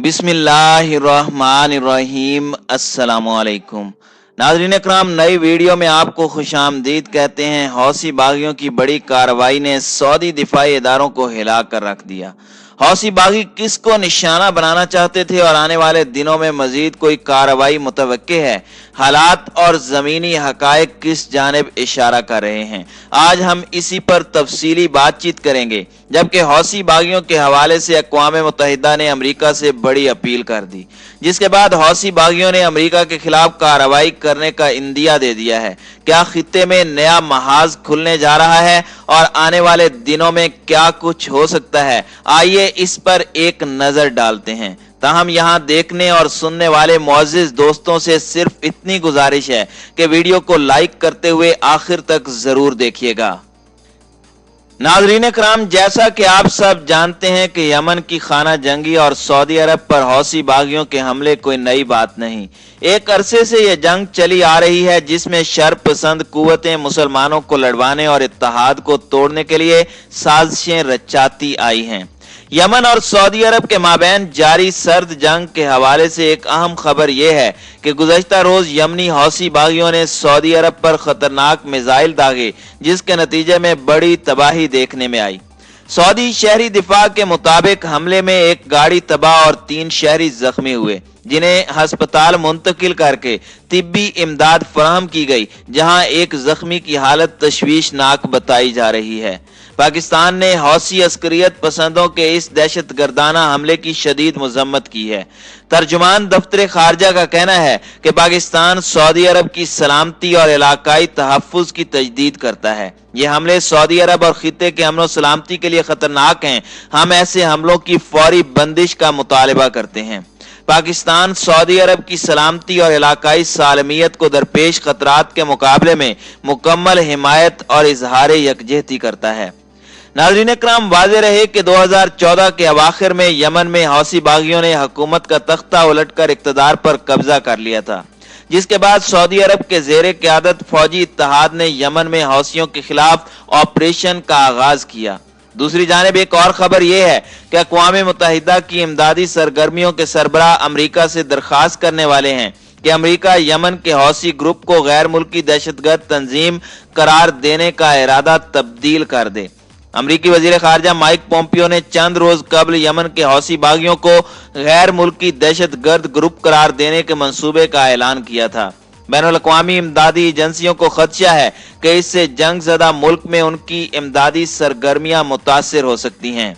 बिस्मिल्लाहिर्रहमानिर्रहीम। अस्सलामुअलैकुम नाज़रीन इकराम, नई वीडियो में आपको खुशामदीद कहते हैं। हौसी बागियों की बड़ी कार्रवाई ने सऊदी दिफाई इदारों को हिला कर रख दिया। हौसी बागी किसको निशाना बनाना चाहते थे और आने वाले दिनों में मजीद कोई कार्रवाई मुतवक्के है? हालात और ज़मीनी हकायक किस जानिब इशारा कर रहे हैं? आज हम इसी पर तफसीली बातचीत करेंगे। जबकि हौसी बागियों के हवाले से अक़वाम मुत्तहिदा ने अमरीका से बड़ी अपील कर दी, जिसके बाद हौसी बागियों ने अमरीका के खिलाफ कार्रवाई करने का इंदिया दे दिया है। क्या खित्ते में नया महाज खुलने जा रहा है और आने वाले दिनों में क्या कुछ हो सकता है? आइए इस पर एक नजर डालते हैं। ताहम यहाँ देखने और सुनने वाले मुअज़्ज़िज़ दोस्तों से सिर्फ इतनी गुजारिश है कि वीडियो को लाइक करते हुए आखिर तक जरूर देखिएगा। नाज़रीन कराम, जैसा कि आप सब जानते हैं कि यमन की खाना जंगी और सऊदी अरब पर हौसी बागियों के हमले कोई नई बात नहीं। एक अरसे से यह जंग चली आ रही है, जिसमें शर पसंद कुव्वतें मुसलमानों को लड़वाने और इत्तेहाद को तोड़ने के लिए साजिशें रचाती आई हैं। यमन और सऊदी अरब के माबैन जारी सर्द जंग के हवाले से एक अहम खबर यह है कि गुज़श्ता रोज यमनी हौसी बागियों ने सऊदी अरब पर खतरनाक मिसाइल दागे, जिसके नतीजे में बड़ी तबाही देखने में आई। सऊदी शहरी दिफा के मुताबिक हमले में एक गाड़ी तबाह और 3 शहरी जख्मी हुए, जिन्हें हस्पताल मुंतकिल करके तिब्बी इमदाद फराहम की गई, जहां एक जख्मी की हालत तशवीशनाक बताई जा रही है। पाकिस्तान ने हौसी अस्करियत पसंदों के इस दहशत गर्दाना हमले की शदीद मजम्मत की है। तर्जुमान दफ्तर खारजा का कहना है कि पाकिस्तान सऊदी अरब की सलामती और इलाकाई तहफ़्फ़ुज़ की तजदीद करता है। ये हमले सऊदी अरब और खित्ते के अमन सलामती के लिए खतरनाक हैं। हम ऐसे हमलों की फौरी बंदिश का मुतालबा करते हैं। पाकिस्तान सऊदी अरब की सलामती और इलाकाई सालमियत को दरपेश खतरात के मुकाबले में मुकम्मल हिमायत और इजहार यकजहती करता है। नाज़रीन इकराम, वाज़ेह रहे कि 2014 के अवाखिर में यमन में हौसी बागियों ने हुकूमत का तख्ता उलटकर इक़्तिदार पर कब्जा कर लिया था, जिसके बाद सऊदी अरब के ज़ेरे क़यादत फौजी इत्तेहाद ने यमन में हौसियों के खिलाफ ऑपरेशन का आगाज किया। दूसरी जानिब एक और खबर यह है कि अक़वाम मुत्तहिदा की इमदादी सरगर्मियों के सरबराह अमरीका से दरख्वास्त करने वाले हैं कि अमरीका यमन के हौसी ग्रुप को गैर मुल्की दहशतगर्द तंजीम करार देने का इरादा तब्दील कर दे। अमरीकी वजीर खारजा माइक पोम्पियो ने चंद रोज कबल यमन के हौसी बागियों को गैर मुल्की दहशतगर्द ग्रुप करार देने के मंसूबे का ऐलान किया था। बैनुल अक़वामी इमदादी एजेंसियों को खदशा है कि इससे जंग ज़दा मुल्क में उनकी इमदादी सरगर्मियां मुतासिर हो सकती हैं।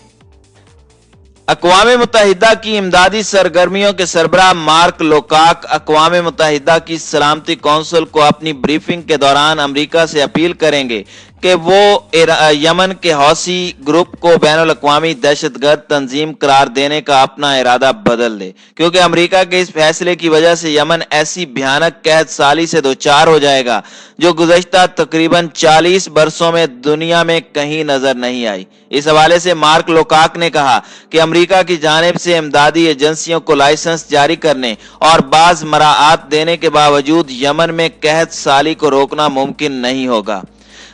अक़वाम मुत्तहिदा की इमदादी सरगर्मियों के सरबराह मार्क लोकाक अक़वाम मुत्तहिदा की सलामती कौंसिल को अपनी ब्रीफिंग के दौरान अमरीका से अपील करेंगे कि वो यमन के हौसी ग्रुप को बैनुल अक़वामी दहशतगर्द तंजीम करार देने का अपना इरादा बदल दे, क्योंकि अमरीका के इस फैसले की वजह से यमन ऐसी भयानक कहत साली से दोचार हो जाएगा जो गुज़श्ता तकरीबन 40 बरसों में दुनिया में कहीं नजर नहीं आई। इस हवाले से मार्क लोकाक ने कहा कि अमरीका की जानिब से इमदादी एजेंसियों को लाइसेंस जारी करने और बाज मराआत देने के बावजूद यमन में कहत साली को रोकना मुमकिन नहीं होगा।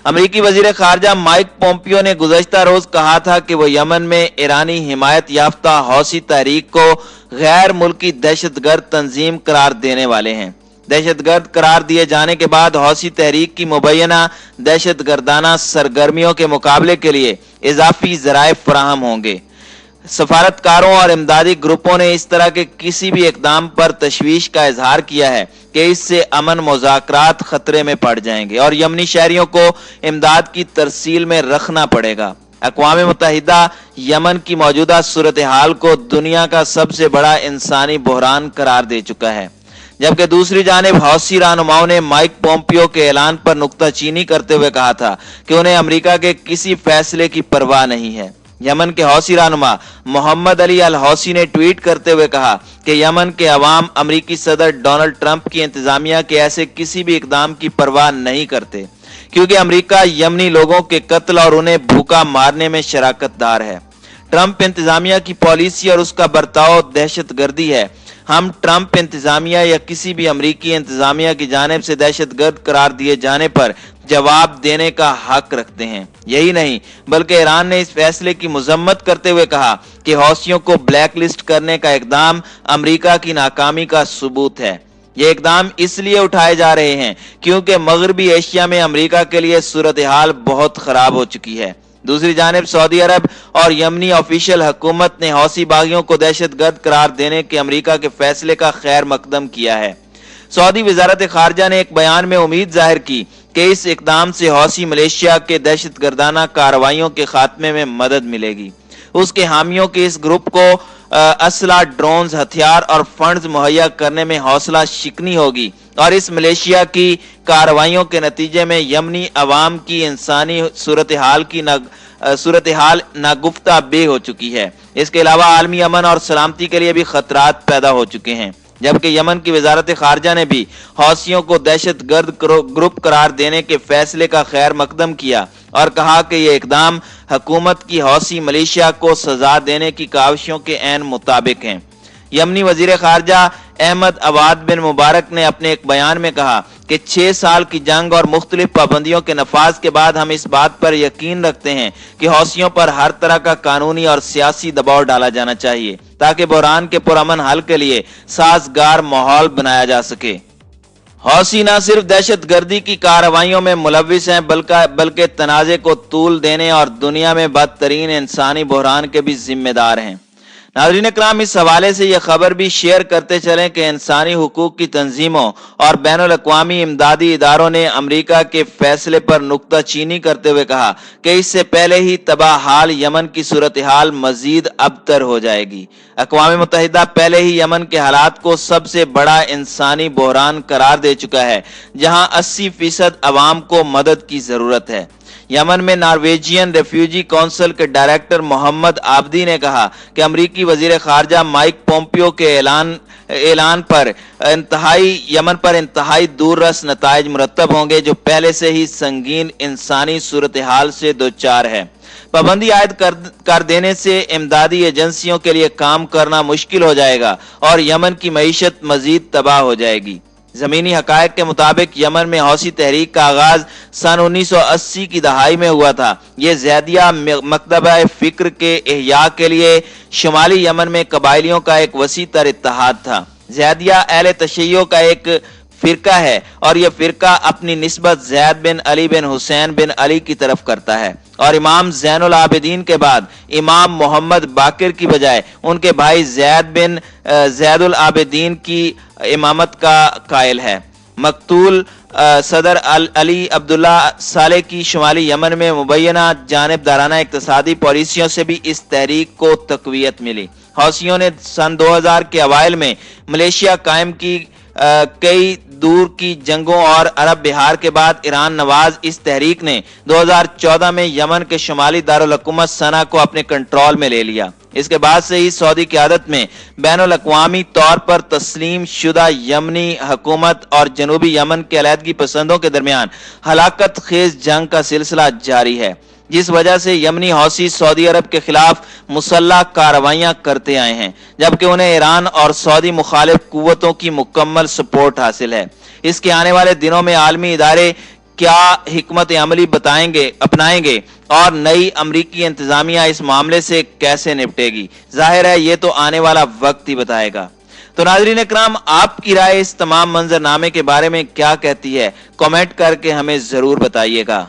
अमरीकी वजीर खारजा माइक पोम्पियो ने गुज़श्ता रोज कहा था कि वो यमन में ईरानी हिमायत याफ्ता हौसी तहरीक को गैर मुल्की दहशतगर्द तंजीम करार देने वाले हैं। दहशतगर्द करार दिए जाने के बाद हौसी तहरीक की मुबैना दहशतगर्दाना सरगर्मियों के मुकाबले के लिए इजाफी ज़राए फराहम होंगे। सफारतकारों और इमदादी ग्रुपों ने इस तरह के किसी भी इकदाम पर तशवीश का इजहार किया है कि इससे अमन मुज़ाकरात खतरे में पड़ जाएंगे और यमनी शहरियों को इमदाद की तरसील में रखना पड़ेगा। अक़वाम मुत्तहिदा यमन की मौजूदा सूरत हाल को दुनिया का सबसे बड़ा इंसानी बहरान करार दे चुका है, जबकि दूसरी जानिब हौसी रहनुमाओं ने माइक पोम्पियो के ऐलान पर नुक्ताचीनी करते हुए कहा था कि उन्हें अमरीका के किसी फैसले की परवाह नहीं है। यमन के हौसी रहनुमा मोहम्मद अली अल हौसी ने ट्वीट करते हुए कहा कि यमन के अवाम अमरीकी सदर डोनाल्ड ट्रंप की इंतजामिया के ऐसे किसी भी इकदाम की परवाह नहीं करते, क्योंकि अमरीका यमनी लोगों के कत्ल और उन्हें भूखा मारने में शराकतदार है। ट्रंप इंतजामिया की पॉलिसी और उसका बर्ताव दहशतगर्दी है। हम ट्रंप इंतजामिया या किसी भी अमरीकी इंतजामिया की जानिब से दहशतगर्द करार दिए जाने पर जवाब देने का हक रखते हैं। यही नहीं बल्कि ईरान ने इस फैसले की मजम्मत करते हुए कहा कि हौसियों को ब्लैक लिस्ट करने का इकदाम अमेरिका की नाकामी का सबूत है। ये इकदाम इसलिए उठाए जा रहे हैं क्योंकि मगरबी एशिया में अमेरिका के लिए सूरत हाल बहुत खराब हो चुकी है। दूसरी जानिब सऊदी अरब और यमनी ऑफिशियल हुकूमत ने हौसी बागियों को दहशतगर्द करार देने के अमेरिका के फैसले का खैर मकदम किया है। सऊदी वजारत खारजा ने एक बयान में उम्मीद जाहिर की कि इस इकदाम से हौसी मलेशिया के दहशतगर्दाना कार्रवाइयों के खात्मे में मदद मिलेगी। उसके हामियों के इस ग्रुप को असला, ड्रोन्स, हथियार और फंड्स मुहैया करने में हौसला शिकनी होगी और इस मलेशिया की कार्रवाइयों के नतीजे में यमनी अवाम की इंसानी सूरत हाल नागुफ्ता बे हो चुकी है। इसके अलावा आलमी अमन और सलामती के लिए भी खतरात पैदा हो चुके हैं, जबकि यमन की वजारत खारजा ने भी हौसियों को दहशतगर्द ग्रुप करार देने के फैसले का खैर मकदम किया और कहा कि यह इकदाम हुकूमत की हौसी मलेशिया को सजा देने की काविशों के ऐन मुताबिक है। यमनी वजीर खारजा अहमद अवाद बिन मुबारक ने अपने एक बयान में कहा कि 6 साल की जंग और मुख्तलिफ पाबंदियों के नफाज के बाद हम इस बात पर यकीन रखते हैं कि हौसियों पर हर तरह का कानूनी और सियासी दबाव डाला जाना चाहिए ताकि बहरान के पुरअमन हल के लिए साजगार माहौल बनाया जा सके। हौसी न सिर्फ दहशत गर्दी की कार्रवाइयों में मुलविस हैं बल्कि तनाज़े को तूल देने और दुनिया में बदतरीन इंसानी बहरान के भी जिम्मेदार हैं। नाज़रीन इकराम, इस हवाले से यह खबर भी शेयर करते चलें कि इंसानी हुकूक की तंजीमों और बैनुल अक़वामी इमदादी इदारों ने अमेरिका के फैसले पर नुक्ताचीनी करते हुए कहा कि इससे पहले ही तबाह हाल यमन की सूरत हाल मजीद अबतर हो जाएगी। अक़वाम मुत्तहिदा पहले ही यमन के हालात को सबसे बड़ा इंसानी बहरान करार दे चुका है, जहां 80% अवाम को मदद की जरूरत है। यमन में नॉर्वेजियन रेफ्यूजी काउंसिल के डायरेक्टर मोहम्मद आबदी ने कहा कि अमरीकी वजीर खारजा माइक पोम्पियो के ऐलान पर यमन पर इंतहाई दूररस नताइज मुरतब होंगे, जो पहले से ही संगीन इंसानी सूरत हाल से दो चार है। पाबंदी आयद कर देने से इमदादी एजेंसियों के लिए काम करना मुश्किल हो जाएगा और यमन की मईशत मजीद तबाह हो जाएगी। जमीनी हकायक के मुताबिक यमन में हौसी तहरीक का आगाज सन 1980 की दहाई में हुआ था। ये ज़ैदिया मकतबा फिक्र के इहया के लिए शुमाली यमन में कबाइलियों का एक वसी तर इत्तेहाद था। ज़ैदिया अहले तशय्यो का एक फिरका है और यह फिरका अपनी निस्बत ज़ैद बिन अली बिन हुसैन बिन अली की तरफ करता है और इमाम ज़ैनुल आबिदीन के बाद इमाम मोहम्मद बाकिर की बजाय उनके भाई ज़ैद बिन ज़ैदुल आबिदीन की इमामत का कायल है। मकतूल सदर अली अब्दुल्ला साले की शुमाली यमन में मुबैना जानिबदाराना इक्तिसादी पॉलिसियों से भी इस तहरीक को तक़वियत मिली। हौसियों ने सन 2000 के अवाइल में मलेशिया कायम की कई दूर की जंगों और अरब बिहार के बाद ईरान नवाज इस तहरीक ने 2014 में यमन के शुमाली दारुल हुकूमत सना को अपने कंट्रोल में ले लिया। इसके बाद से ही सऊदी क़यादत में बैनुल अक़वामी तौर पर तस्लीम शुदा यमनी हुकूमत और जनूबी यमन के अलहदगी पसंदों के दरमियान हलाकत खेज जंग का सिलसिला जारी है, जिस वजह से यमनी हौसी सऊदी अरब के खिलाफ मुसल्लह कार्रवाइयां करते आए हैं, जबकि उन्हें ईरान और सऊदी मुखालिफ कुव्वतों की मुकम्मल सपोर्ट हासिल है। इसके आने वाले दिनों में आलमी इदारे क्या हिकमत अमली अपनाएंगे और नई अमरीकी इंतजामिया इस मामले से कैसे निपटेगी, जाहिर है ये तो आने वाला वक्त ही बताएगा। तो नाज़रीन इकराम, आपकी राय इस तमाम मंजरनामे के बारे में क्या कहती है, कमेंट करके हमें जरूर बताइएगा।